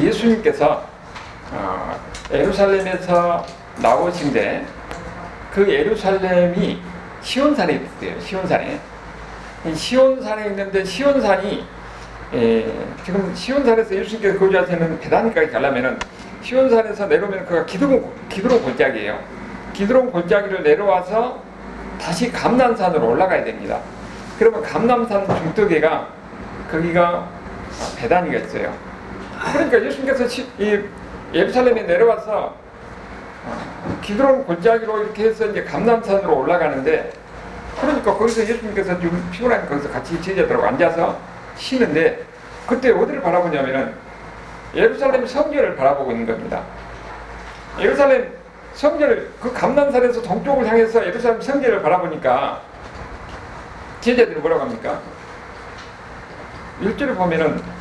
예수님께서 예루살렘에서 나오신데 그 예루살렘이 시온산에 있어요. 시온산에. 시온산에 있는데 시온산이 지금 시온산에서 예수님께서 거주하시는 베다니까지 가려면은 시온산에서 내려오면 그가 기드론 골짜기예요. 기드론 골짜기를 내려와서 다시 감람산으로 올라가야 됩니다. 그러면 감람산 중턱에가 거기가 베다니가 있어요. 그러니까 예수님께서 이 예루살렘에 내려와서 기드론 골짜기로 이렇게 해서 이제 감람산으로 올라가는데, 그러니까 거기서 예수님께서 좀 피곤하니까 거기서 같이 제자들하고 앉아서 쉬는데, 그때 어디를 바라보냐면은 예루살렘 성전을 바라보고 있는 겁니다. 예루살렘 성전을, 그 감람산에서 동쪽을 향해서 예루살렘 성전을 바라보니까 제자들이 뭐라고 합니까? 1절에 보면은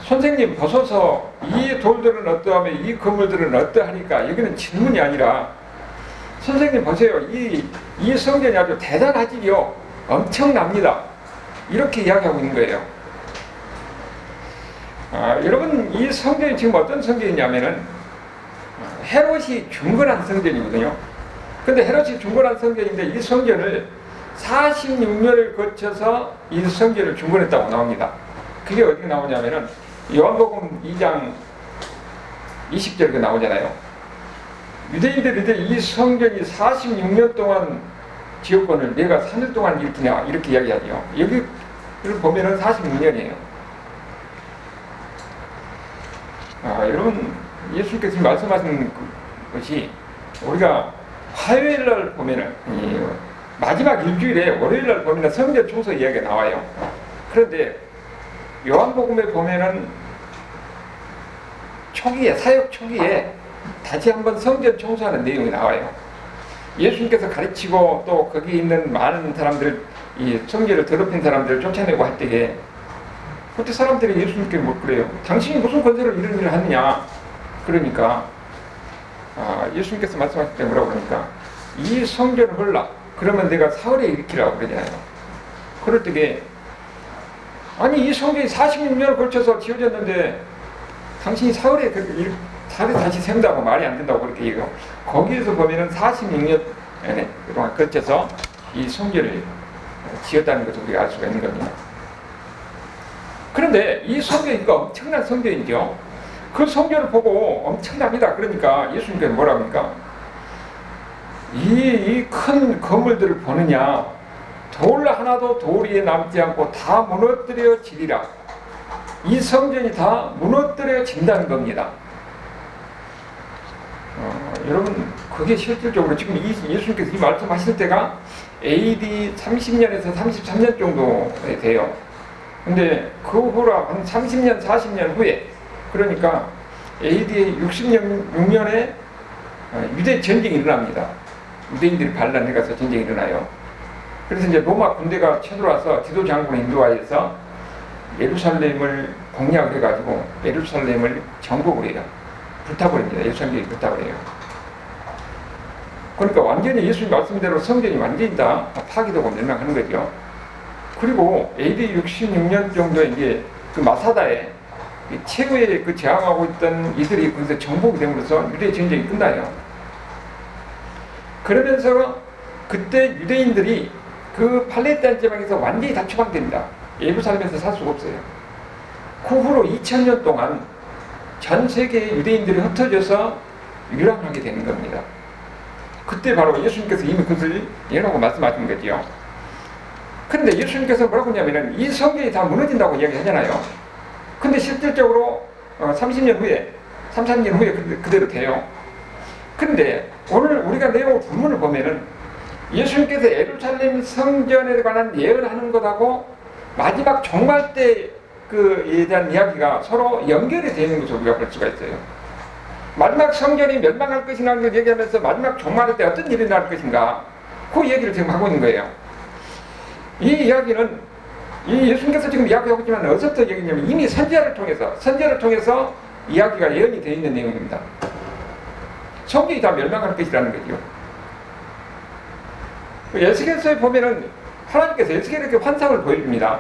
선생님 보소서, 이 돌들은 어떠하며 이 건물들은 어떠하니까. 여기는 질문이 아니라 선생님 보세요, 이 성전이 아주 대단하지요, 엄청납니다, 이렇게 이야기하고 있는 거예요. 여러분, 이 성전이 지금 어떤 성전이냐면은 헤롯이 중건한 성전이거든요. 근데 헤롯이 중건한 성전인데 이 성전을 46년을 거쳐서 이 성전을 중건했다고 나옵니다. 그게 어디 나오냐면은 요한복음 2장 20절에 나오잖아요. 유대인들이 이 성전이 46년 동안 지역권을 내가 3일 동안 일으키냐, 이렇게 이야기하죠. 여기를 보면은 46년이에요. 여러분, 예수님께서 말씀하신 것이 우리가 화요일날 보면은 마지막 일주일에 월요일날 보면은 성전 청소 이야기가 나와요. 그런데 요한복음에 보면은 사역 초기에 다시 한번 성전 청소하는 내용이 나와요. 예수님께서 가르치고 또 거기 있는 많은 사람들, 이 성전을 더럽힌 사람들을 쫓아내고 할 때에 그때 사람들이 예수님께 뭐 그래요? 당신이 무슨 권세로 이런 일을 하느냐? 그러니까 예수님께서 말씀하실 때 뭐라고 그러니까 이 성전을 헐라, 그러면 내가 사흘에 일으키라고 그러잖아요. 그럴 때에 아니, 이 성전이 46년을 걸쳐서 지어졌는데 당신이 사흘에 다시 세운다고 말이 안 된다고 그렇게 얘기해요. 거기에서 보면은 46년 동안 거쳐서 이 성전을 지었다는 것을 우리가 알 수가 있는 겁니다. 그런데 이 성전이 엄청난 성전이죠. 그 성전을 보고 엄청납니다. 그러니까 예수님께서 뭐라고 합니까? 이 큰 건물들을 보느냐, 돌 하나도 돌 위에 남지 않고 다 무너뜨려지리라. 이 성전이 다 무너뜨려진다는 겁니다. 여러분, 그게 실질적으로 지금 예수님께서 이 말씀하실 때가 AD 30년에서 33년 정도 돼요. 근데 그 후로 한 30년, 40년 후에, 그러니까 AD 66년에 유대 전쟁이 일어납니다. 유대인들이 반란해 가서 전쟁이 일어나요. 그래서 이제 로마 군대가 쳐들어와서 디도 장군의 인도하에서 예루살렘을 공략을 해가지고 예루살렘을 정복을 해요. 불타버립니다. 예루살렘이 불타버려요. 그러니까 완전히 예수님 말씀대로 성전이 완전히 다 파괴되고 멸망하는 거죠. 그리고 AD 66년 정도에 이제 그 마사다에 최후에 그 저항하고 있던 이들이 거기서 정복이 됨으로써 유대 전쟁이 끝나요. 그러면서 그때 유대인들이 그 팔레스타인 지방에서 완전히 다 추방됩니다. 예루살렘에서 살 수가 없어요. 그 후로 2000년 동안 전 세계의 유대인들이 흩어져서 유랑하게 되는 겁니다. 그때 바로 예수님께서 이미 그것을 예언하고 말씀하신 거죠. 그런데 예수님께서 뭐라고 하냐면은 이 성전이 다 무너진다고 이야기하잖아요. 근데 실질적으로 33년 후에 그대로 돼요. 그런데 오늘 우리가 내용 본문을 보면은 예수님께서 예루살렘 성전에 관한 예언하는 것하고 마지막 종말 때 그에 대한 이야기가 서로 연결이 되는 것을 우리가 볼 수가 있어요. 마지막 성전이 멸망할 것이라는 걸 얘기하면서 마지막 종말 때 어떤 일이 날 것인가, 그 얘기를 지금 하고 있는 거예요. 이 이야기는 이 예수님께서 지금 이야기하고 있지만 어디서부터 얘기냐면 이미 선지자를 통해서 이야기가 예언이 되어 있는 내용입니다. 성전이 다 멸망할 것이라는 거죠. 에스겔서에 보면은 하나님께서 에스겔에게 환상을 보여줍니다.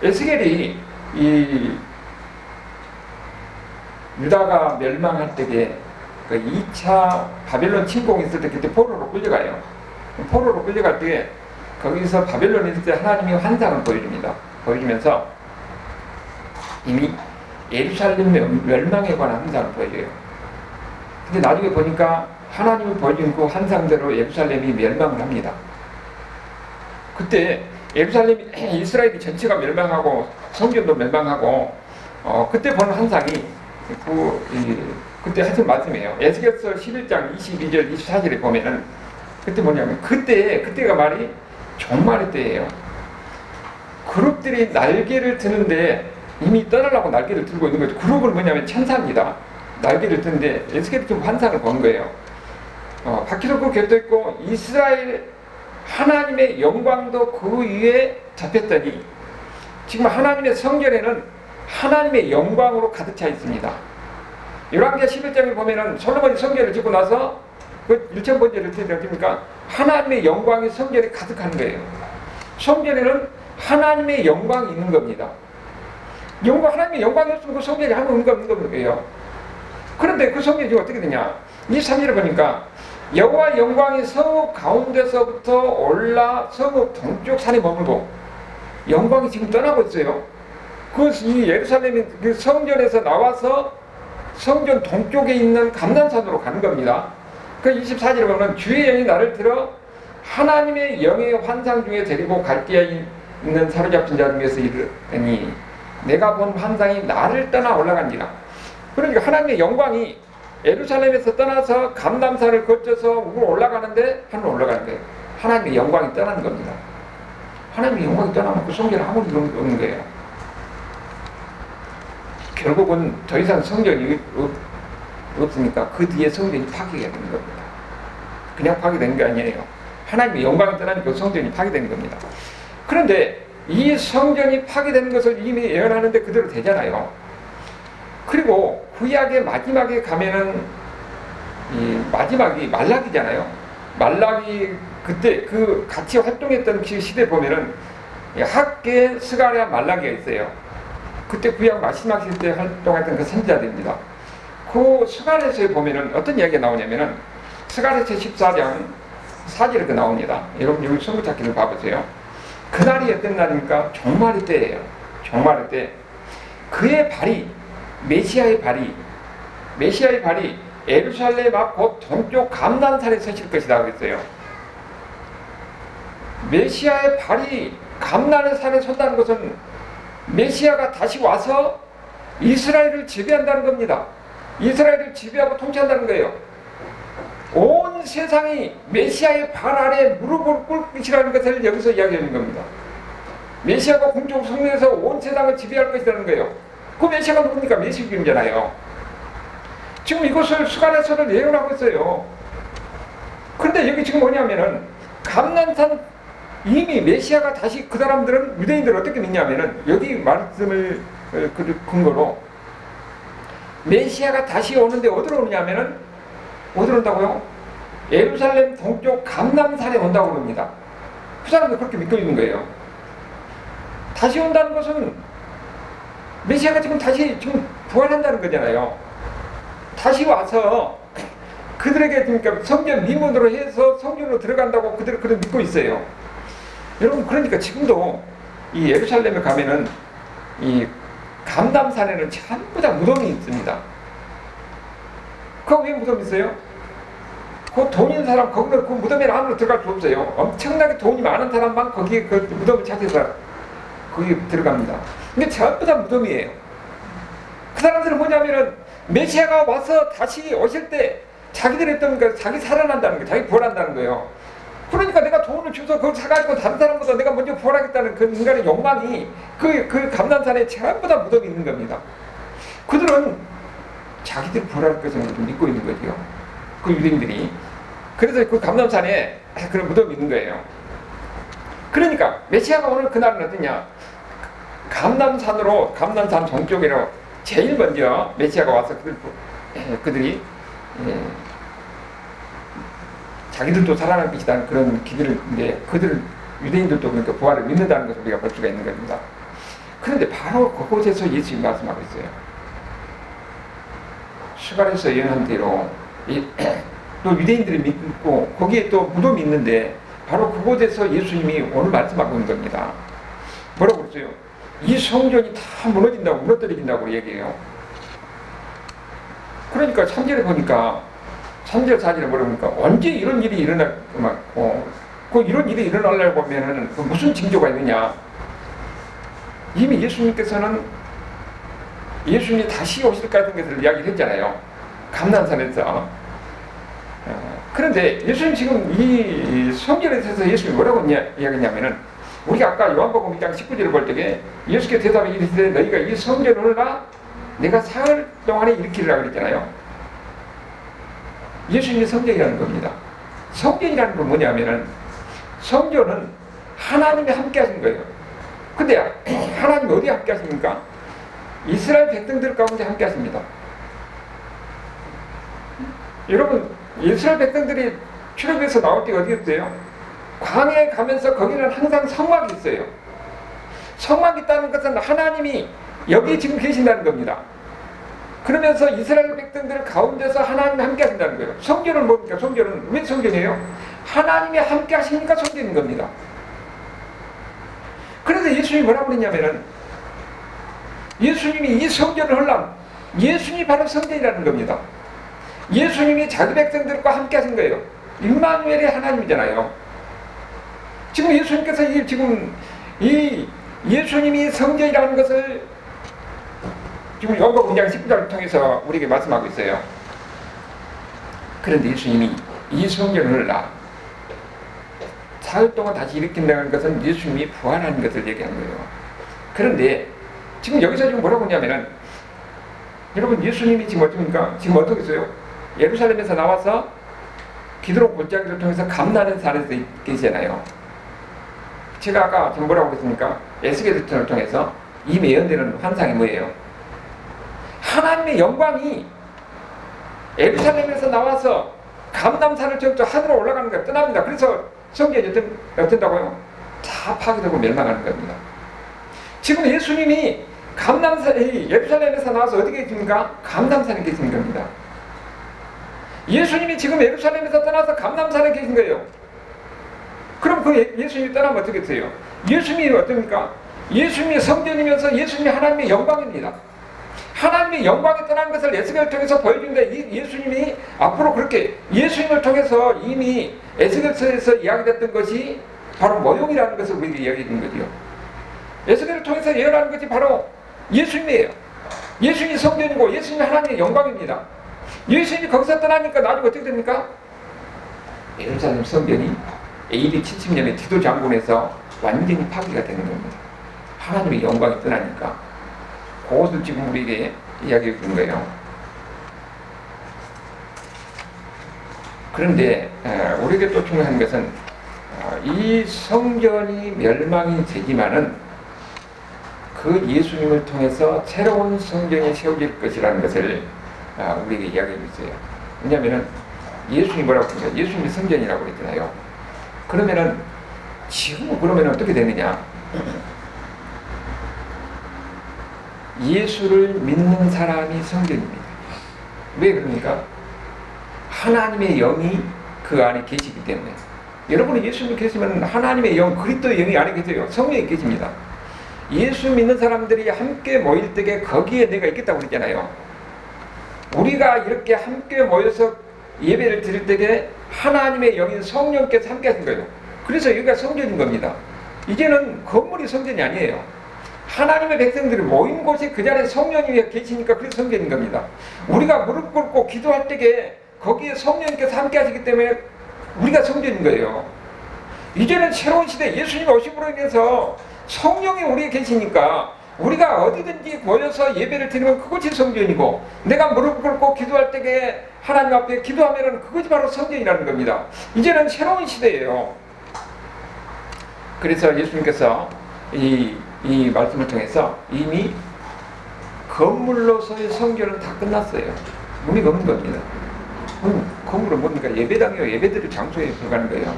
에스겔이 이 유다가 멸망할 때에 그 2차 바벨론 침공이 있을 때 그때 포로로 끌려가요. 포로로 끌려갈 때에 거기서 바벨론에 있을 때 하나님이 환상을 보여줍니다. 보여주면서 이미 예루살렘 멸망에 관한 환상을 보여줘요. 근데 나중에 보니까 하나님이 보여준 그 환상대로 예루살렘이 멸망을 합니다. 그때 예루살렘이 이스라엘이 전체가 멸망하고 성전도 멸망하고 그때 본 환상이 그때 하신 말씀이에요. 에스겔서 11장 22절 24절에 보면은 그때 뭐냐면 그때가 말이 종말의 때예요. 그룹들이 날개를 드는데 이미 떠나려고 날개를 들고 있는 거죠. 그룹은 뭐냐면 천사입니다. 날개를 드는데 에스겔이 좀 환상을 본 거예요. 바퀴도 그 곁도 있고 이스라엘 하나님의 영광도 그 위에 잡혔더니 지금 하나님의 성전에는 하나님의 영광으로 가득 차 있습니다. 열왕기하 11장에 보면은 솔로몬이 성전을 짓고 나서 그 1,000번째를 드립니까? 하나님의 영광이 성전에 가득한 거예요. 성전에는 하나님의 영광이 있는 겁니다. 하나님의 영광이 없으면 그 성전이 아무 의미가 없는 거예요. 그런데 그 성전이 어떻게 되냐? 23절에 보니까 여호와 영광이 성읍 가운데서부터 올라 성읍 동쪽 산에 머물고 영광이 지금 떠나고 있어요. 이 예루살렘이 그 성전에서 나와서 성전 동쪽에 있는 감난산으로 가는 겁니다. 그 24절에 보면 주의 영이 나를 들어 하나님의 영의 환상 중에 데리고 갈대에 있는 사로잡힌 자 중에서 이르니 내가 본 환상이 나를 떠나 올라간지라. 그러니까 하나님의 영광이 예루살렘에서 떠나서 감람산을 거쳐서 위로 올라가는데 하늘로 올라가는 거예요. 하나님의 영광이 떠나는 겁니다. 하나님의 영광이 떠나면 그 성전에 아무리 없는 거예요. 결국은 더 이상 성전이 없으니까 그 뒤에 성전이 파괴가 되는 겁니다. 그냥 파괴된 게 아니에요. 하나님의 영광이 떠나니까 그 성전이 파괴된 겁니다. 그런데 이 성전이 파괴되는 것을 이미 예언하는데 그대로 되잖아요. 그리고 구약의 마지막에 가면은 이 마지막이 말라기잖아요. 말라기 그때 그 같이 활동했던 시대 보면은 학계, 스가랴, 말라기가 있어요. 그때 구약 마지막 시대 때 활동했던 그 선지자들입니다. 그 스가랴서에 보면은 어떤 이야기가 나오냐면은 스가랴서 14장 4절에 그 나옵니다. 여러분 여기 성구 찾기를 봐보세요. 그날이 어떤 날입니까? 종말의 때예요. 종말의 때. 그의 발이 메시아의 발이 예루살렘 앞 곧 동쪽 감난산에 서실 것이다 그랬어요. 메시아의 발이 감난의 산에 선다는 것은 메시아가 다시 와서 이스라엘을 지배한다는 겁니다. 이스라엘을 지배하고 통치한다는 거예요. 온 세상이 메시아의 발 아래 무릎을 꿇을 것이라는 것을 여기서 이야기하는 겁니다. 메시아가 공중 성령에서 온 세상을 지배할 것이라는 거예요. 그 메시아가 누굽니까? 메시아님이잖아요. 지금 이것을 스가랴서를 예언하고 있어요. 그런데 여기 지금 뭐냐면은 감난산 이미 메시아가 다시 그 사람들은 유대인들을 어떻게 믿냐면은 여기 말씀을 근거로 메시아가 다시 오는데 어디로 오느냐면은 어디로 온다고요? 예루살렘 동쪽 감난산에 온다고 그럽니다. 그 사람들 그렇게 믿고 있는 거예요. 다시 온다는 것은 메시아가 다시 부활한다는 거잖아요. 다시 와서 그들에게 그러니까 성전 미문으로 해서 성전으로 들어간다고 그들은 그렇게 믿고 있어요. 여러분 그러니까 지금도 이 예루살렘에 가면은 이 감람산에는 전부 다 무덤이 있습니다. 거기 왜 무덤이 있어요? 그 돈 있는 사람 거기서 그 무덤에 아무나 들어갈 수 없어요. 엄청나게 돈이 많은 사람만 거기에 그 무덤을 찾아서 거기 들어갑니다. 근데 전부 다 무덤이에요. 그 사람들은 뭐냐면은 메시아가 와서 다시 오실 때 자기들이 했던 거 자기 살아난다는 거, 자기 부활한다는 거예요. 그러니까 내가 돈을 주서 그걸 사가지고 다른 사람보다 내가 먼저 부활하겠다는 그 인간의 욕망이 그 감난산에 전부 다 무덤이 있는 겁니다. 그들은 자기들 부활할 것을 믿고 있는 거죠. 그 유대인들이. 그래서 그 감난산에 그런 무덤이 있는 거예요. 그러니까 메시아가 오늘 그날은 어떠냐? 감난산 동쪽으로 제일 먼저 메시아가 와서 그들이 자기들도 살아날 것이라는 그런 기대를 이제 유대인들도 그러니까 부활을 믿는다는 것을 우리가 볼 수가 있는 겁니다. 그런데 바로 그곳에서 예수님이 말씀하고 있어요. 스가랴서 예언한 대로 또 유대인들이 믿고 거기에 또 무덤이 있는데 바로 그곳에서 예수님이 오늘 말씀하고 있는 겁니다. 뭐라고 그랬어요? 이 성전이 다 무너뜨려진다고 얘기해요. 그러니까 3절에 보니까 3절 4절에 뭐라니까 언제 이런 일이 일어날 이런 일이 일어나려고 하면은 무슨 징조가 있느냐? 이미 예수님께서는 예수님이 다시 오실 것 같은 것을 이야기를 했잖아요. 감난산에서. 그런데 예수님 지금 이 성전에 대해서 예수님이 뭐라고 이야기했냐면은 우리가 아까 요한복음 2장 19절을 볼 때에 예수께서 대답해 이르시되 너희가 이 성전을 내가 사흘 동안에 일으키리라 그랬잖아요. 예수님이 성전이라는 겁니다. 성전이라는 건 뭐냐면은 성전은 하나님이 함께 하신 거예요. 근데 하나님이 어디에 함께 하십니까? 이스라엘 백성들 가운데 함께 하십니다. 여러분, 이스라엘 백성들이 출애굽에서 나올 때 어디였어요? 광야에 가면서 거기는 항상 성막이 있어요. 성막이 있다는 것은 하나님이 여기 지금 계신다는 겁니다. 그러면서 이스라엘 백성들 가운데서 하나님이 함께 하신다는 거예요. 성전은 뭡니까? 성전은 왜 성전이에요? 하나님이 함께 하시니까 성전인 겁니다. 그래서 예수님이 뭐라고 그랬냐면은 예수님이 이 성전을 헐람 예수님이 바로 성전이라는 겁니다. 예수님이 자기 백성들과 함께 하신 거예요. 임마누엘의 하나님이잖아요. 지금 예수님께서 이 예수님이 성전이라는 것을 지금 요한복음 2장 19절을 통해서 우리에게 말씀하고 있어요. 그런데 예수님이 이 성전을 사흘 동안 다시 일으킨다는 것은 예수님이 부활하는 것을 얘기하는 거예요. 그런데 지금 여기서 지금 뭐라고 하냐면은 여러분 예수님이 지금 어떻습니까? 지금 어떻게 했어요? 예루살렘에서 나와서 기드론 골짜기를 통해서 감나는 산에서 계시잖아요. 제가 아까 지금 뭐라고 했습니까? 에스겔서를 통해서 이미 예언되는 환상이 뭐예요? 하나님의 영광이 예루살렘에서 나와서 감남산을 저쪽 하늘로 올라가는 걸 떠납니다. 그래서 성전이 어떤다고요? 다 파괴되고 멸망하는 겁니다. 지금 예수님이 예루살렘에서 나와서 어디 계십니까? 감남산에 계신 겁니다. 예수님이 지금 예루살렘에서 떠나서 감남산에 계신 거예요. 그럼 그 예수님이 떠나면 어떻게 돼요? 예수님이 어떻습니까? 예수님이 성전이면서 예수님이 하나님의 영광입니다. 하나님의 영광이 떠난 것을 에스겔을 통해서 보여주는데 예수님이 앞으로 그렇게 예수님을 통해서 이미 에스겔서에서 이야기됐던 것이 바로 모형이라는 것을 우리에게 이야기해 주는 거죠. 에스겔을 통해서 예언하는 것이 바로 예수님이에요. 예수님이 성전이고 예수님이 하나님의 영광입니다. 예수님이 거기서 떠나니까 나중에 어떻게 됩니까? 예루살렘 성전이 AD 70년에 디도 장군에서 완전히 파괴가 되는 겁니다. 하나님의 영광이 떠나니까 그것을 지금 우리에게 이야기해 주는 거예요. 그런데 우리에게 또 중요한 것은 이 성전이 멸망이 되지만은 그 예수님을 통해서 새로운 성전이 세워질 것이라는 것을 우리에게 이야기해 주세요. 왜냐하면 예수님이 뭐라고 합니까? 예수님이 성전이라고 했잖아요. 그러면은 지금 그러면 어떻게 되느냐? 예수를 믿는 사람이 성전입니다. 왜 그럽니까? 하나님의 영이 그 안에 계시기 때문에. 여러분이 예수님 계시면 하나님의 영, 그리스도의 영이 안에 계세요. 성령이 계십니다. 예수 믿는 사람들이 함께 모일 때에 거기에 내가 있겠다고 그랬잖아요. 우리가 이렇게 함께 모여서 예배를 드릴 때에 하나님의 영인 성령께서 함께 하신 거예요. 그래서 여기가 성전인 겁니다. 이제는 건물이 성전이 아니에요. 하나님의 백성들이 모인 곳에 그 자리에 성령이 계시니까 그래서 성전인 겁니다. 우리가 무릎 꿇고 기도할 때에 거기에 성령님께서 함께 하시기 때문에 우리가 성전인 거예요. 이제는 새로운 시대 예수님 오심으로 인해서 성령이 우리에 계시니까 우리가 어디든지 모여서 예배를 드리면 그것이 성전이고 내가 무릎 꿇고 기도할 때에 하나님 앞에 기도하면 그것이 바로 성전이라는 겁니다. 이제는 새로운 시대예요. 그래서 예수님께서 이 말씀을 통해서 이미 건물로서의 성전은 다 끝났어요. 문이 없는 겁니다. 건물은 뭡니까? 예배당이요. 예배드릴 장소에 들어가는 거예요.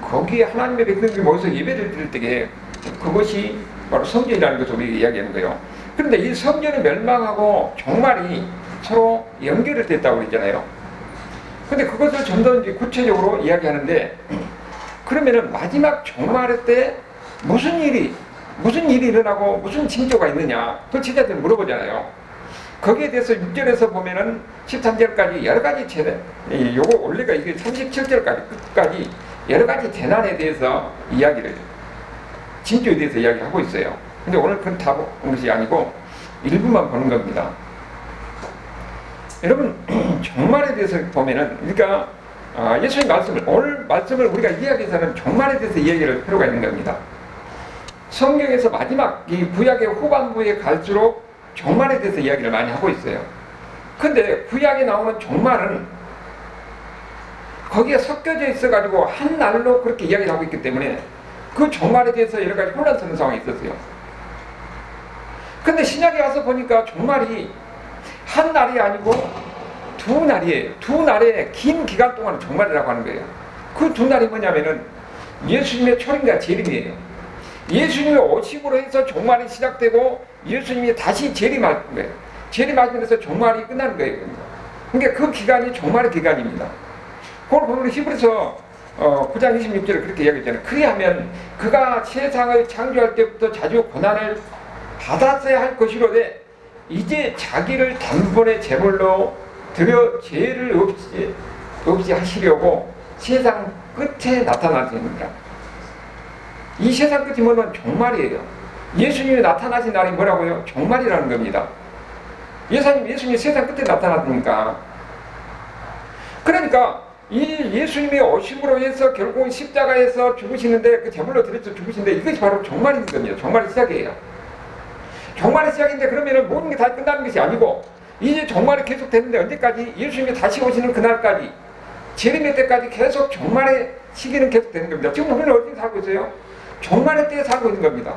거기에 하나님의 백성들이 모여서 예배를 드릴 때에 그것이 바로 성전이라는 것을 우리가 이야기하는 거예요. 그런데 이 성전이 멸망하고 종말이 서로 연결이 됐다고 그랬잖아요. 근데 그것을 좀 더 구체적으로 이야기하는데, 그러면은 마지막 종말의 때 무슨 일이 일어나고 무슨 징조가 있느냐, 그걸 제자들이 물어보잖아요. 거기에 대해서 6절에서 보면은 13절까지 여러 가지 요거 원래가 이게 37절까지 끝까지 여러 가지 재난에 대해서 징조에 대해서 이야기하고 있어요. 근데 오늘 그건 다 보는 것이 아니고 일부만 보는 겁니다. 여러분, 종말에 대해서 보면은, 그러니까 예수님 오늘 말씀을 우리가 이해하기 위해서는 종말에 대해서 이야기를 할 필요가 있는 겁니다. 성경에서 마지막 이 구약의 후반부에 갈수록 종말에 대해서 이야기를 많이 하고 있어요. 근데 구약에 나오는 종말은 거기에 섞여져 있어가지고 한 날로 그렇게 이야기를 하고 있기 때문에 그 종말에 대해서 여러 가지 혼란스러운 상황이 있었어요. 근데 신약에 와서 보니까 종말이 한 날이 아니고 두 날이에요. 두 날의 긴 기간 동안 종말이라고 하는 거예요. 그 두 날이 뭐냐면은 예수님의 초림과 재림이에요. 예수님의 오심으로 해서 종말이 시작되고 예수님이 다시 재림하는 거예요. 재림하시면서 종말이 끝나는 거예요. 그러니까 그 기간이 종말의 기간입니다. 그걸 보면 히브리서 9장 26절에 그렇게 이야기했잖아요. 그리하면 그가 세상을 창조할 때부터 자주 고난을 받았어야 할 것이로되 이제 자기를 단번에 제물로 드려 죄를 없이 하시려고 세상 끝에 나타나십니다. 이 세상 끝이 뭐냐면 종말이에요. 예수님이 나타나신 날이 뭐라고요? 종말이라는 겁니다. 예수님이 세상 끝에 나타났으니까. 그러니까 이 예수님의 오심으로 해서 결국은 십자가에서 죽으시는데 그 제물로 드려서 죽으시는데 이것이 바로 종말인 겁니다. 종말의 시작이에요. 종말의 시작인데 그러면은 모든 게 다 끝나는 것이 아니고 이제 종말이 계속 되는데 언제까지? 예수님이 다시 오시는 그날까지, 재림의 때까지 계속 종말의 시기는 계속 되는 겁니다. 지금 우리는 어디 살고 있어요? 종말의 때에 살고 있는 겁니다.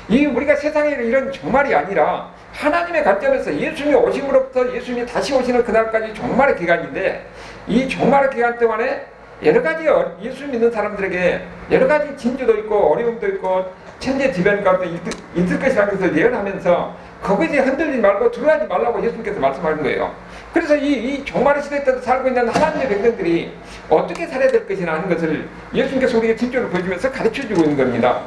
이 우리가 세상에 이런 종말이 아니라 하나님의 관점에서 예수님이 오심으로부터 예수님이 다시 오시는 그날까지 종말의 기간인데, 이 종말의 기간 동안에 여러 가지 예수 믿는 사람들에게 여러 가지 진주도 있고 어려움도 있고 천재지변가도 있을 것이라는 것을 예언하면서 거기에 흔들리지 말고 두려워하지 말라고 예수님께서 말씀하는 거예요. 그래서 이 종말의 시대 때도 살고 있는 하나님의 백성들이 어떻게 살아야 될 것이나 하는 것을 예수님께서 우리에게 진주를 보여주면서 가르쳐주고 있는 겁니다.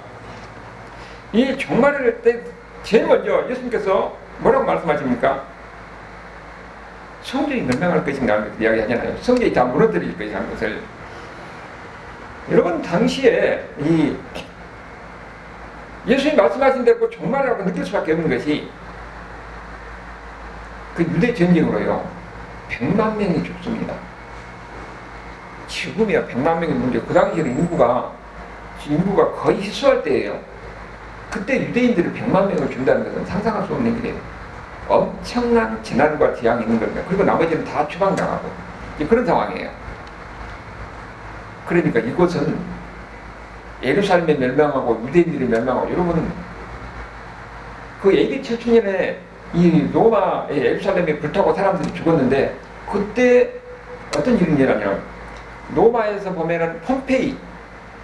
이 종말의 때 제일 먼저 예수님께서 뭐라고 말씀하십니까? 성전이 멸망할 것인가 하는 것을 이야기하잖아요. 성전이 다 무너뜨릴 것이라는 것을. 여러분, 당시에 이 예수님이 말씀하신 대로 종말이라고 느낄 수밖에 없는 것이 그 유대 전쟁으로요 100만 명이 죽습니다. 지금이야 100만 명이 문제. 그 당시에는 인구가 거의 희소할 때예요. 그때 유대인들이 100만 명을 준다는 것은 상상할 수 없는 일이에요. 엄청난 재난과 재앙이 있는 겁니다. 그리고 나머지는 다 추방당하고 그런 상황이에요. 그러니까 이곳은 예루살렘이 멸망하고 유대인들이 멸망하고, 여러분 그 AD 7천년에 이 로마의 예루살렘이 불타고 사람들이 죽었는데 그때 어떤 일이 일어나냐, 로마에서 보면은 폼페이,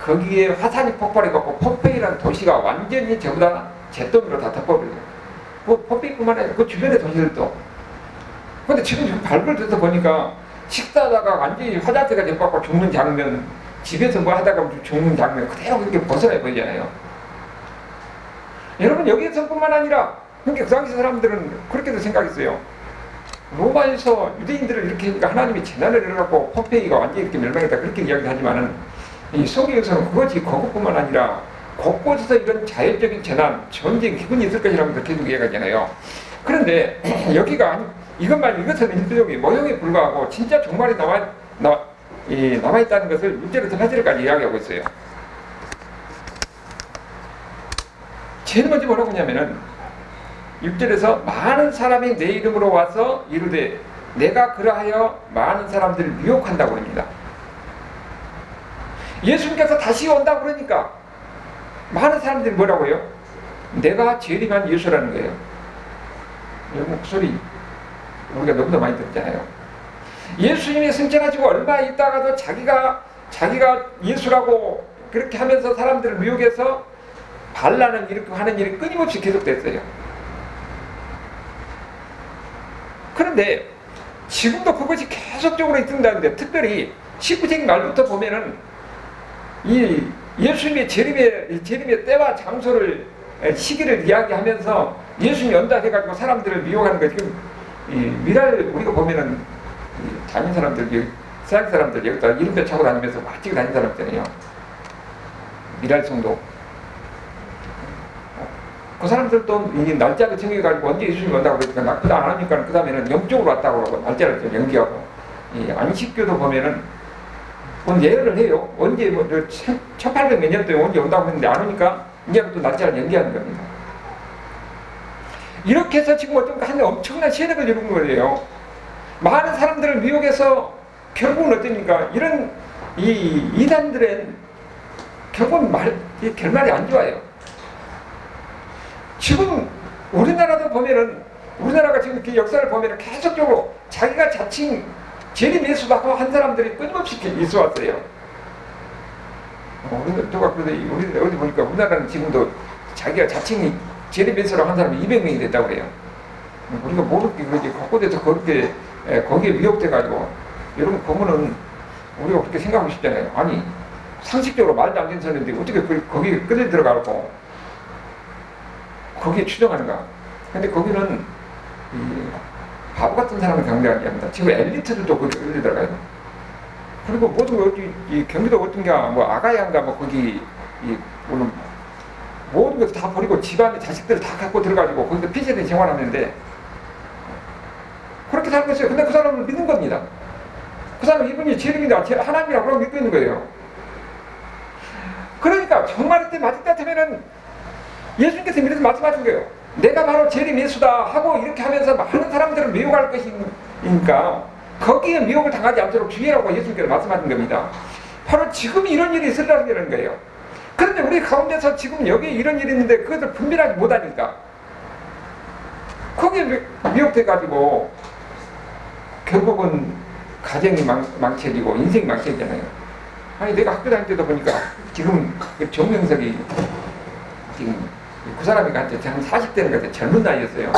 거기에 화산이 폭발해갖고 폼페이라는 도시가 완전히 전부 다 잿더미로 다 덮어버려요. 그 폼페이뿐만 아니라 그 주변의 도시들도. 근데 지금 발굴 돼서 보니까 식사하다가 완전히 화장대가 돼갖고 죽는 장면, 집에서 뭐 하다가 죽는 장면 그대로 그렇게 벗어나 보이잖아요. 여러분, 여기에서뿐만 아니라 그러니까 그 당시 사람들은 그렇게도 생각했어요. 로마에서 유대인들을 이렇게 하니까 하나님이 재난을 일어나고 폼페이가 완전히 이렇게 멸망했다 그렇게 이야기하지만은 이 성경에서는 그것뿐만 아니라 곳곳에서 이런 자연적인 재난, 전쟁, 기근이 있을 것이라고 계속 이야기하잖아요. 그런데 여기가 이것은 일종의 모형에 불과하고 진짜 종말이 남아있다는 것을 6절에서 8절까지 이야기하고 있어요. 제일 먼저 뭐라고 하냐면은 6절에서 많은 사람이 내 이름으로 와서 이르되 내가 그러하여 많은 사람들을 미혹한다고 합니다. 예수님께서 다시 온다고 그러니까 많은 사람들이 뭐라고요? 내가 재림한 예수라는 거예요. 이 목소리 우리가 너무나 많이 듣잖아요. 예수님이 승천하시고 얼마 있다가도 자기가 예수라고 그렇게 하면서 사람들을 미혹해서 반란을 일으키고 하는 일이 끊임없이 계속됐어요. 그런데 지금도 그것이 계속적으로 있는다는데, 특별히 19세기 말부터 보면은 이 예수님의 재림의 때와 장소를, 시기를 이야기하면서 예수님이 온다 해가지고 사람들을 미혹하는 거. 지금 미랄 우리가 보면은 다닌 사람들, 서양 사람들 여기다 이름표 차고 다니면서 맛지게 다닌 사람 있잖아요. 미랄 성도. 그 사람들도 이 날짜를 정해가지고 언제 예수님이 온다고 그러니까 낙후도 안 하니까 그 다음에는 영적으로 왔다고 그러고 날짜를 좀 연기하고, 이 안식교도 보면은 예언을 해요. 언제 뭐 1800몇 년도에 언제 온다고 했는데 안 오니까 이제부터 날짜를 연기하는 겁니다. 이렇게 해서 지금 한 엄청난 세력을 이루는 거예요. 많은 사람들을 미혹해서 결국은 어떻습니까? 이런 이 이단들은 결국은 결말이 안 좋아요. 지금 우리나라도 보면은, 우리나라가 지금 그 역사를 보면은 계속적으로 자기가 자칭 재림예수라고 한 사람들이 끊임없이 있어 왔어요. 누가 그래도 우리 어디 보니까 우리나라는 지금도 자기가 자칭 재림예수라고 한 사람이 200명이 됐다고 그래요. 우리가 모르게 그러지, 곳곳에서 그렇게 거기에 미혹돼가지고, 여러분 보면은 우리가 그렇게 생각하고 싶잖아요. 아니, 상식적으로 말도 안 되는 소리인데 어떻게 거기에 끌려 들어가고 거기에 추정하는가? 근데 거기는 바보 같은 사람을 경계하는 게 아닙니다. 지금 엘리트들도 거기에 끌려 들어가요. 그리고 모든 거, 이 경기도 어떤가, 뭐 아가야인가, 뭐 거기 오늘 모든 것을 다 버리고 집안에 자식들을 다 갖고 들어가지고 거기서 폐쇄된 생활하는데 그렇게 살고 있어요. 근데 그 사람을 믿는 겁니다. 그 사람은 이분이 재림이다, 하나님이라고 그러고 믿고 있는 거예요. 그러니까 정말 이때 맞을 것 같으면은 예수님께서 이렇게 말씀하신 거예요. 내가 바로 재림 예수다 하고 이렇게 하면서 많은 사람들을 미혹할 것이니까 거기에 미혹을 당하지 않도록 주의하라고 예수님께서 말씀하신 겁니다. 바로 지금 이런 일이 있으라는 거예요. 그런데 우리 가운데서 지금 여기 이런 일이 있는데 그것을 분별하지 못하니까 거기에 미혹돼가지고 결국은 가정이 망쳐지고 인생이 망쳐지잖아요. 아니, 내가 학교 다닐 때도 보니까 지금 정명석이 지금 그 사람이 한테 한 40대는 같아, 젊은 나이였어요.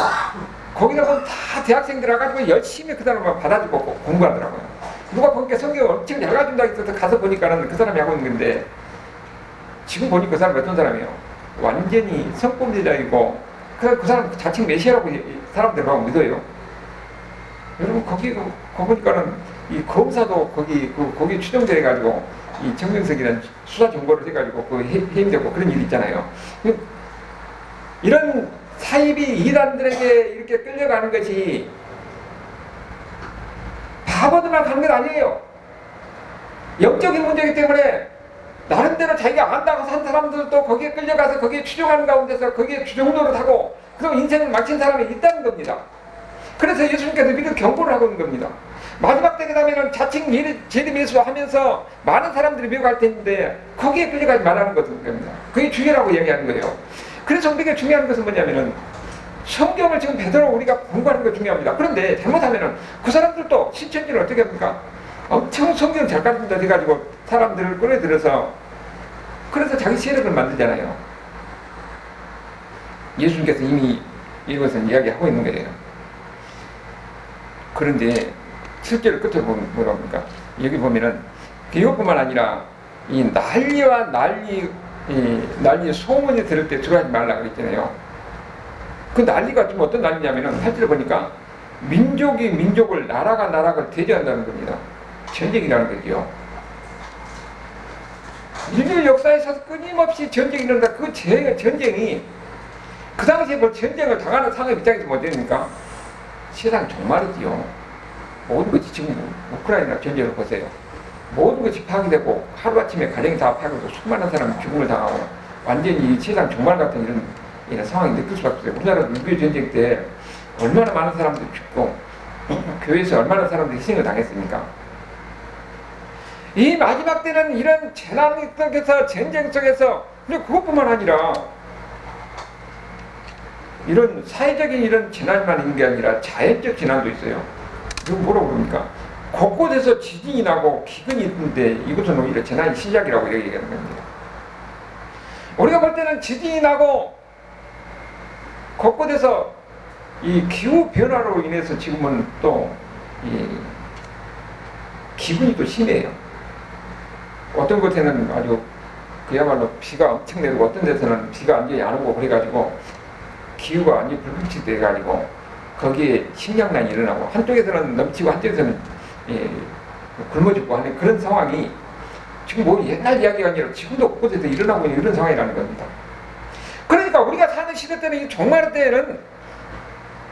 거기다 보면 다 대학생들 와가지고 열심히 그 사람을 받아주고 공부하더라고요. 누가 보니까 성경 엄청 잘 가준다고 해서 가서 보니까는 그 사람이 하고 있는 건데, 지금 보니까 그 사람이 어떤 사람이에요? 완전히 성범죄자이고, 그 사람 자칭 메시아라고 사람들 하고 믿어요. 여러분, 거기 보니까는 이 검사도 거기 추정돼가지고 이 정명석이라는 수사 정보를 해가지고 해임되고 그런 일이 있잖아요. 이런 사입이 이단들에게 이렇게 끌려가는 것이 바보들만 가는 건 아니에요. 영적인 문제이기 때문에 나름대로 자기가 안다고 산 사람들도 거기에 끌려가서 거기에 추종하는 가운데서 거기에 추종노릇 하고 그럼 인생을 마친 사람이 있다는 겁니다. 그래서 예수님께서 미리 경고를 하고 있는 겁니다. 마지막 때가 되면 자칭 재림 예수 하면서 많은 사람들이 미혹할 텐데 거기에 끌려가지 말라는 겁니다. 그게 중요하다고 얘기하는 거예요. 그래서 우리가 중요한 것은 뭐냐면은 성경을 지금 베드로 우리가 공부하는 게 중요합니다. 그런데 잘못하면은 그 사람들도 신천지는 어떻게 합니까? 엄청 성경 잘 가르친다 해가지고 사람들을 끌어들여서 그래서 자기 세력을 만들잖아요. 예수님께서 이미 이것은 이야기하고 있는 거예요. 그런데 실제로 끝에 보면 뭐라고 합니까? 여기 보면은 이것뿐만 아니라 이 난리와 난리 소문이 들을 때 들어가지 말라 그랬잖아요. 그 난리가 좀 어떤 난리냐면은 8절에 보니까 민족이 민족을, 나라가 나라를 대조한다는 겁니다. 전쟁이라는 거죠. 인류 역사에서 끊임없이 전쟁이 일어난다. 그 전쟁이 그 당시에 뭐 전쟁을 당하는 상황 입장에서 뭐 됩니까? 세상 종말이지요. 모든 것이 지금 우크라이나 전쟁을 보세요. 모든 것이 파괴되고 하루아침에 가정이 다 파괴되고 수많은 사람이 죽음을 당하고 완전히 세상 종말 같은 이런 상황이 느낄 수밖에 없어요. 우리나라 6.25 전쟁 때 얼마나 많은 사람들이 죽고 교회에서 얼마나 사람들이 희생을 당했습니까? 이 마지막 때는 이런 재난 속에서, 전쟁 속에서, 근데 그것뿐만 아니라 이런 사회적인 이런 재난만 있는 게 아니라 자연적 재난도 있어요. 이거 뭐라고 그럽니까? 곳곳에서 지진이 나고 기근이 있는데 이것은 오히려 재난의 시작이라고 얘기하는 겁니다. 우리가 볼 때는 지진이 나고 곳곳에서 이 기후 변화로 인해서 지금은 또 이 기분이 또 심해요. 어떤 곳에는 아주 그야말로 비가 엄청 내리고 어떤 데서는 비가 완전히 안 오고 그래가지고 기후가 완전히 불규칙 돼가지고 거기에 식량난이 일어나고 한쪽에서는 넘치고 한쪽에서는 굶어 죽고 하는 그런 상황이 지금 뭐 옛날 이야기가 아니라 지금도 곳에서 일어나고 있는 이런 상황이라는 겁니다. 그러니까 우리가 사는 시대 때는 이 종말 때에는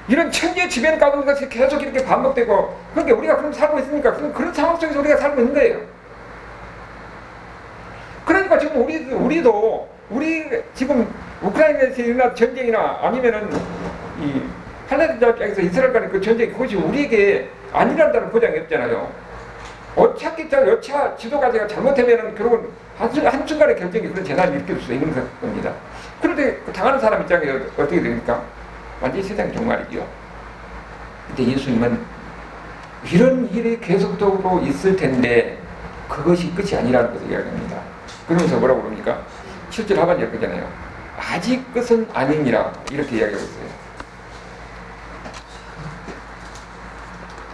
이런 천지의 지변 가운데서 계속 이렇게 반복되고 그러니까 우리가 그럼 살고 있으니까 그런 상황 속에서 우리가 살고 있는 거예요. 그러니까 지금 우리 지금 우크라이나에서 일어난 전쟁이나 아니면은 이 팔레스타인에서 이스라엘 간의 그 전쟁이 그것이 우리에게 안 일어난다는 보장이 없잖아요. 어차피 여차 지도가제가 잘못하면은 결국은 한순간의 결정이 그런 재난을 일으킬 수 있는 겁니다. 그런데 그 당하는 사람 입장에 어떻게 됩니까? 완전히 세상이 종말이죠. 근데 예수님은 이런 일이 계속적으로 있을 텐데 그것이 끝이 아니라는 것을 이야기합니다. 그러면서 뭐라고 그럽니까? 7절 하반절에 그러잖아요. 아직 끝은 아니니라 이렇게 이야기하고 있어요.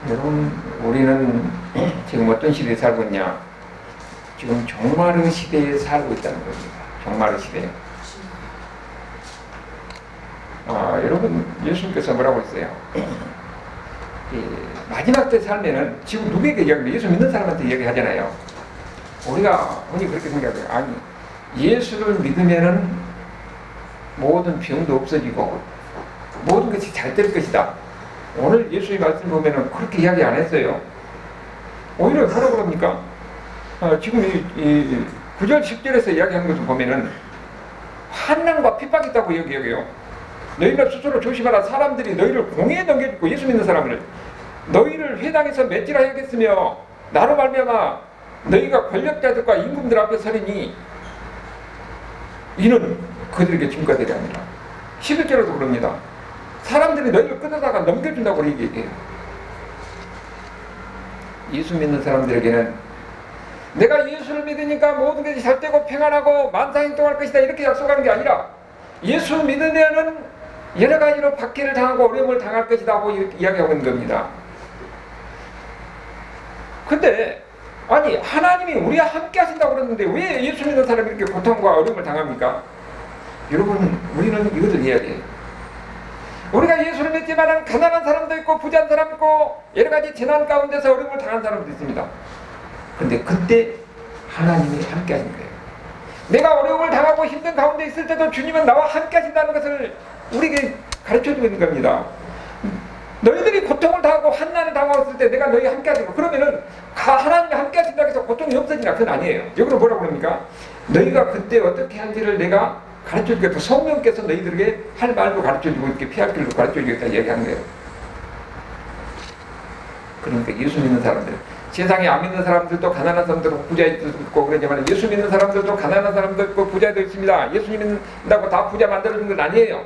여러분, 우리는 지금 어떤 시대에 살고 있냐? 지금 종말의 시대에 살고 있다는 겁니다. 종말의 시대에. 여러분, 예수님께서 뭐라고 했어요? 마지막 때 살면은 지금 누구에게 이야기해요? 예수 믿는 사람한테 이야기하잖아요. 우리가 흔히 그렇게 생각해요. 아니, 예수를 믿으면은 모든 병도 없어지고 모든 것이 잘 될 것이다. 오늘 예수의 말씀 보면은 그렇게 이야기 안 했어요. 오히려 뭐라고 그럽니까? 지금 이 9절 10절에서 이야기하는 것을 보면은 환난과 핍박이 있다고 이야기해요. 너희가 스스로 조심하라. 사람들이 너희를 공회에 넘겨주고 예수 믿는 사람을 너희를 회당에서 맷질하여겠으며 나로 말미암아 너희가 권력자들과 임금들 앞에 서리니 이는 그들에게 증거가 되리 아니라. 11절에도 그럽니다. 사람들이 너희를 끌어다가 넘겨준다고 얘기해요. 예수 믿는 사람들에게는 내가 예수를 믿으니까 모든 것이 잘되고 평안하고 만사행동할 것이다 이렇게 약속하는 게 아니라 예수 믿으면은 여러 가지로 박해를 당하고 어려움을 당할 것이다 하고 이야기하고 있는 겁니다. 근데 아니 하나님이 우리와 함께 하신다고 그러는데 왜 예수 믿는 사람이 이렇게 고통과 어려움을 당합니까? 여러분, 우리는 이것을 이야기해요. 우리가 예수를 믿지만 가난한 사람도 있고 부자한 사람도 있고 여러 가지 재난 가운데서 어려움을 당한 사람도 있습니다. 근데 그때 하나님이 함께 하신 거예요. 내가 어려움을 당하고 힘든 가운데 있을 때도 주님은 나와 함께 하신다는 것을 우리에게 가르쳐주고 있는 겁니다. 너희들이 고통을 당하고 환난을 당하고 때 내가 너희 함께 하시고 그러면은 하나님이 함께 하신다고 해서 고통이 없어지나? 그건 아니에요. 여기는 뭐라고 그럽니까? 너희가 그때 어떻게 한지를 내가 가르쳐주겠다. 성령께서 너희들에게 할 말도 가르쳐주고 이렇게 피할 길도 가르쳐주겠다 이야기하는 거예요. 그러니까 예수 믿는 사람들, 세상에 안 믿는 사람들도 가난한 사람들도 부자도 있고 그러지만 예수 믿는 사람들도 가난한 사람도 있고 부자도 있습니다. 예수 믿는다고 다 부자 만들어준 건 아니에요.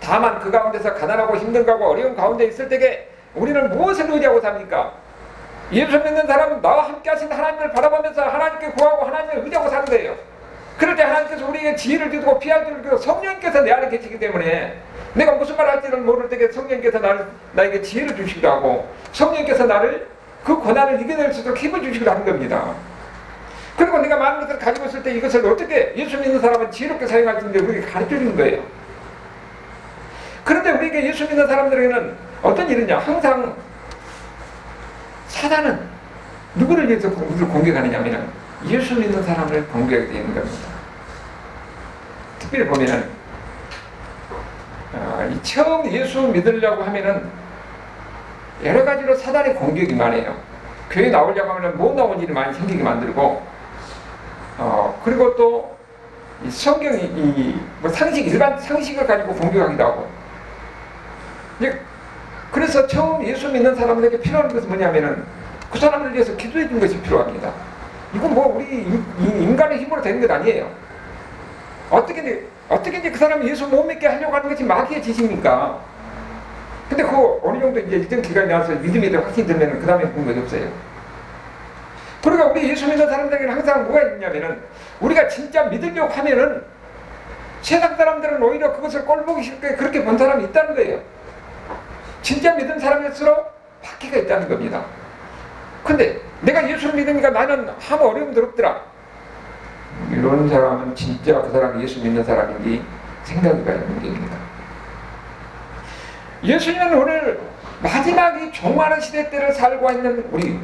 다만 그 가운데서 가난하고 힘든가고 어려운 가운데 있을 때에 우리는 무엇을 의지하고 삽니까? 예수 믿는 사람은 나와 함께 하신 하나님을 바라보면서 하나님께 구하고 하나님을 의지하고 사는 거예요. 그럴 때 하나님께서 우리에게 지혜를 주고 피할 줄을 주고 성령께서 내 안에 계시기 때문에 내가 무슨 말 할지를 모를 때에 성령께서 나에게 지혜를 주시기도 하고 성령께서 나를 그 고난을 이겨낼 수 있도록 힘을 주시기도 하는 겁니다. 그리고 내가 많은 것을 가지고 있을 때 이것을 어떻게 예수 믿는 사람은 지혜롭게 사용할 수 있는데 우리에게 가르쳐주는 거예요. 그런데 우리에게 예수 믿는 사람들에게는 어떤 일이냐? 항상 사단은 누구를 위해서 우리를 공격하느냐 하면 예수 믿는 사람을 공격하게 되는 겁니다. 특별히 보면은 처음 예수 믿으려고 하면은 여러 가지로 사단의 공격이 많아요. 교회 나오려고 하면 못 나온 일이 많이 생기게 만들고 그리고 또 성경이 뭐 일반 상식을 가지고 공격하기도 하고 그래서 처음 예수 믿는 사람들에게 필요한 것은 뭐냐면은 그 사람을 위해서 기도해 주는 것이 필요합니다. 이건 뭐 우리 인간의 힘으로 되는 것 아니에요. 어떻게 이제 그 사람이 예수 못 믿게 하려고 하는 것이 마귀의 짓입니까? 근데 그 어느 정도 이제 일정 기간이 나와서 믿음에 대한 확신이 들면 그 다음에 그런 것이 없어요. 그러니까 우리 예수 믿는 사람들에게는 항상 뭐가 있냐면은 우리가 진짜 믿으려고 하면은 세상 사람들은 오히려 그것을 꼴보기 싫게 그렇게 본 사람이 있다는 거예요. 진짜 믿은 사람일수록 박해가 있다는 겁니다. 근데 내가 예수를 믿으니까 나는 아무 어려움도 없더라. 이런 사람은 진짜 그 사람이 예수 믿는 사람인지 생각해봐야 하는 문제입니다. 예수님은 오늘 마지막이 종말의 시대 때를 살고 있는 우리,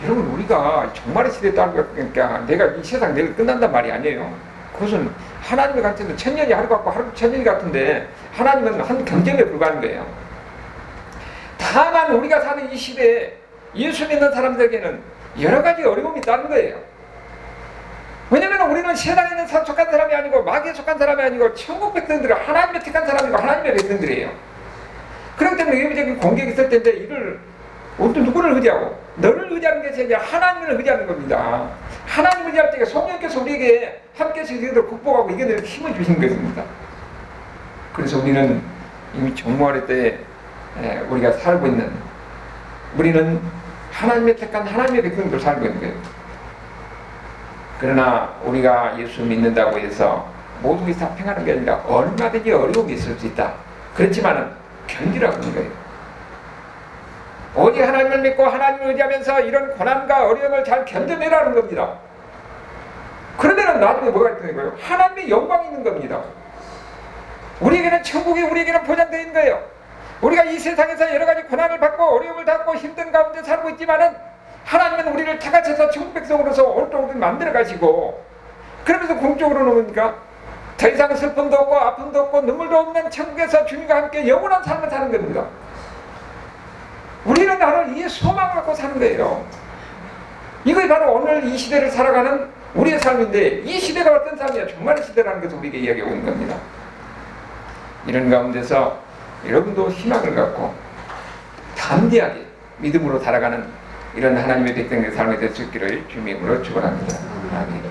여러분, 우리가 종말의 시대에 살고 있으니까 내가 이 세상 내일 끝난단 말이 아니에요. 그것은 하나님의 관점에서 천년이 하루 같고 하루 천년이 같은데 하나님은 한 경쟁에 불과한 거예요. 다만 우리가 사는 이 시대에 예수 믿는 사람들에게는 여러 가지 어려움이 있다는 거예요. 왜냐하면 우리는 세상에 있는 속한 사람이 아니고 마귀에 속한 사람이 아니고 천국 백성들은 하나님의 택한 사람이고 하나님의 백성들이에요. 그렇기 때문에 외부적인 공격이 있을 텐데 이를 어떤 누구를 의지하고 너를 의지하는 것이 아니라 하나님을 의지하는 겁니다. 하나님을 의지할 때 성령께서 우리에게 함께해서 이들을 극복하고 이겨낼 힘을 주신 것입니다. 그래서 우리는 이미 종말의 때에 우리가 살고 있는, 우리는 하나님의 택한 하나님의 백성으로 살고 있는 거예요. 그러나 우리가 예수 믿는다고 해서 모든 것이 다 평안한 게 아니라 얼마든지 어려움이 있을 수 있다. 그렇지만은 견디라고 하는 거예요. 오직 하나님을 믿고 하나님을 의지하면서 이런 고난과 어려움을 잘 견뎌내라는 겁니다. 그러면은 나중에 뭐가 있는 거예요? 하나님의 영광이 있는 겁니다. 우리에게는 천국이 우리에게는 보장되어 있는 거예요. 우리가 이 세상에서 여러 가지 고난을 받고 어려움을 받고 힘든 가운데 살고 있지만은 하나님은 우리를 택하셔서 천국 백성으로서 오른쪽으로 만들어 가시고, 그러면서 궁적으로 놓으니까 더 이상 슬픔도 없고 아픔도 없고 눈물도 없는 천국에서 주님과 함께 영원한 삶을 사는 겁니다. 우리는 바로 이 소망을 갖고 사는 거예요. 이것이 바로 오늘 이 시대를 살아가는 우리의 삶인데, 이 시대가 어떤 삶이야? 종말의 시대라는 것을 우리에게 이야기하고 있는 겁니다. 이런 가운데서 여러분도 희망을 갖고 담대하게 믿음으로 살아가는 이런 하나님의 백성의 삶이 될 수 있기를 주님으로 축원합니다. 아멘.